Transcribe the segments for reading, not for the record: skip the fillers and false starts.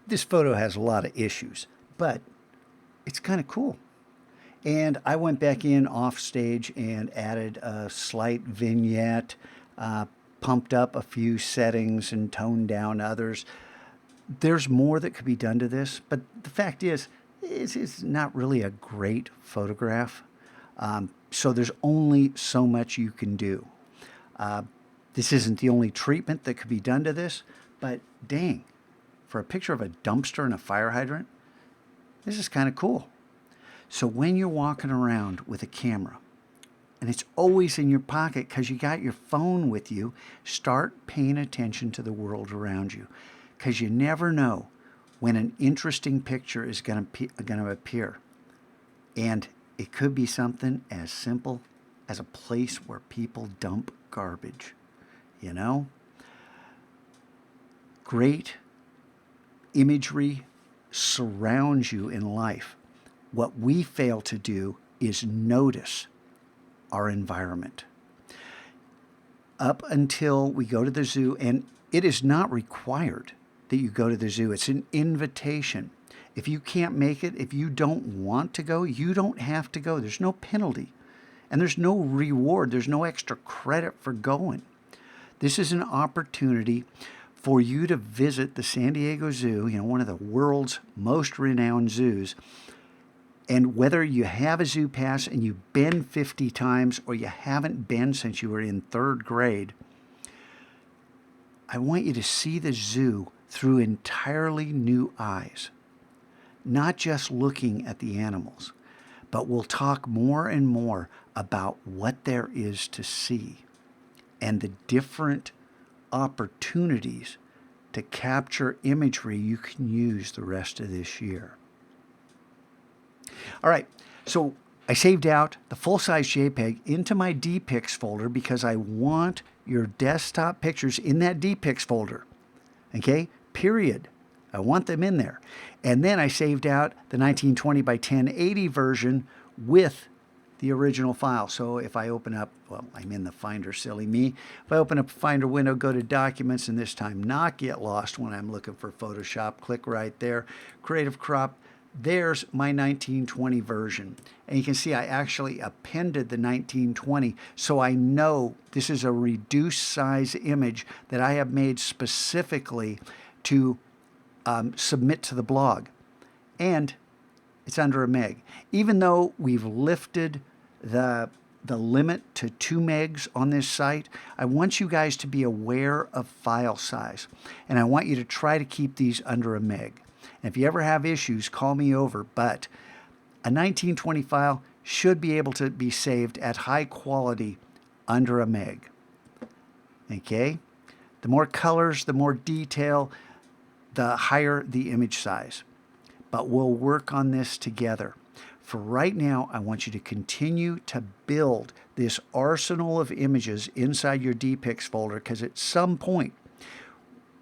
This photo has a lot of issues, but it's kind of cool. And I went back in off stage and added a slight vignette, pumped up a few settings and toned down others. There's more that could be done to this, but the fact is, it's not really a great photograph. So there's only so much you can do. Uh, this isn't the only treatment that could be done to this, but dang, for a picture of a dumpster and a fire hydrant, this is kind of cool. So when you're walking around with a camera, and it's always in your pocket because you got your phone with you, start paying attention to the world around you, because you never know when an interesting picture is going to appear. And it could be something as simple as a place where people dump garbage, you know? Great imagery surrounds you in life. What we fail to do is notice our environment. Up until we go to the zoo, and it is not required that you go to the zoo, it's an invitation. If you can't make it, if you don't want to go, you don't have to go. There's no penalty, and there's no reward, there's no extra credit for going. This is an opportunity for you to visit the San Diego Zoo, one of the world's most renowned zoos. And whether you have a zoo pass and you've been 50 times or you haven't been since you were in third grade, I want you to see the zoo through entirely new eyes. Not just looking at the animals, but we'll talk more and more about what there is to see and the different opportunities to capture imagery you can use the rest of this year. All right, so I saved out the full-size JPEG into my DPIX folder because I want your desktop pictures in that DPIX folder, okay, period. I want them in there. And then I saved out the 1920 by 1080 version with the original file. So if I open up, well, I'm in the Finder, silly me. If I open up a Finder window, go to Documents, and this time not get lost when I'm looking for Photoshop, click right there, Creative Crop. There's my 1920 version. And you can see I actually appended the 1920, so I know this is a reduced size image that I have made specifically to submit to the blog. And it's under a meg. Even though we've lifted the limit to 2 megs on this site, I want you guys to be aware of file size. And I want you to try to keep these under a meg. And if you ever have issues, call me over. But a 1920 file should be able to be saved at high quality under a meg. Okay? The more colors, the more detail, the higher the image size. But we'll work on this together. For right now, I want you to continue to build this arsenal of images inside your DPIX folder, because at some point,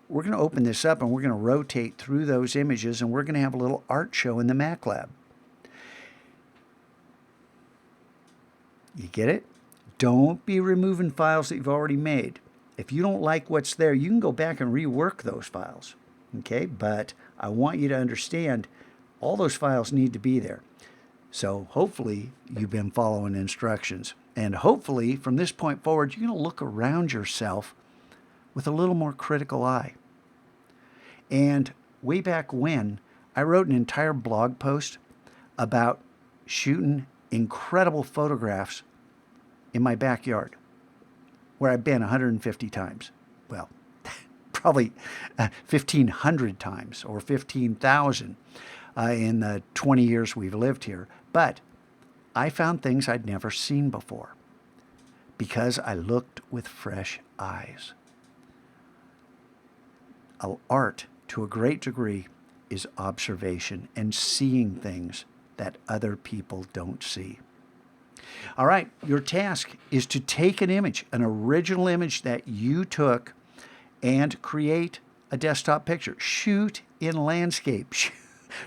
we're going to open this up and we're going to rotate through those images and we're going to have a little art show in the Mac Lab. You get it? Don't be removing files that you've already made. If you don't like what's there, you can go back and rework those files. Okay? But I want you to understand all those files need to be there. So hopefully you've been following instructions. And hopefully from this point forward, you're going to look around yourself with a little more critical eye. And way back when, I wrote an entire blog post about shooting incredible photographs in my backyard, where I've been 150 times. Well, probably 1,500 times or 15,000 in the 20 years we've lived here. But I found things I'd never seen before because I looked with fresh eyes. Art, to a great degree, is observation and seeing things that other people don't see. All right, your task is to take an image, an original image that you took, and create a desktop picture. Shoot in landscape.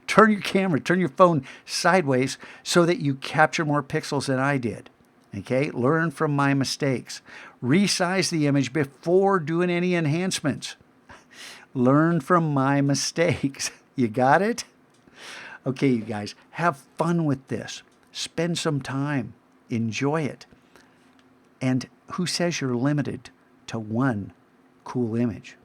Turn your camera, turn your phone sideways so that you capture more pixels than I did. Okay, learn from my mistakes. Resize the image before doing any enhancements. Learn from my mistakes. You got it? Okay, you guys, have fun with this. Spend some time. Enjoy it. And who says you're limited to one cool image?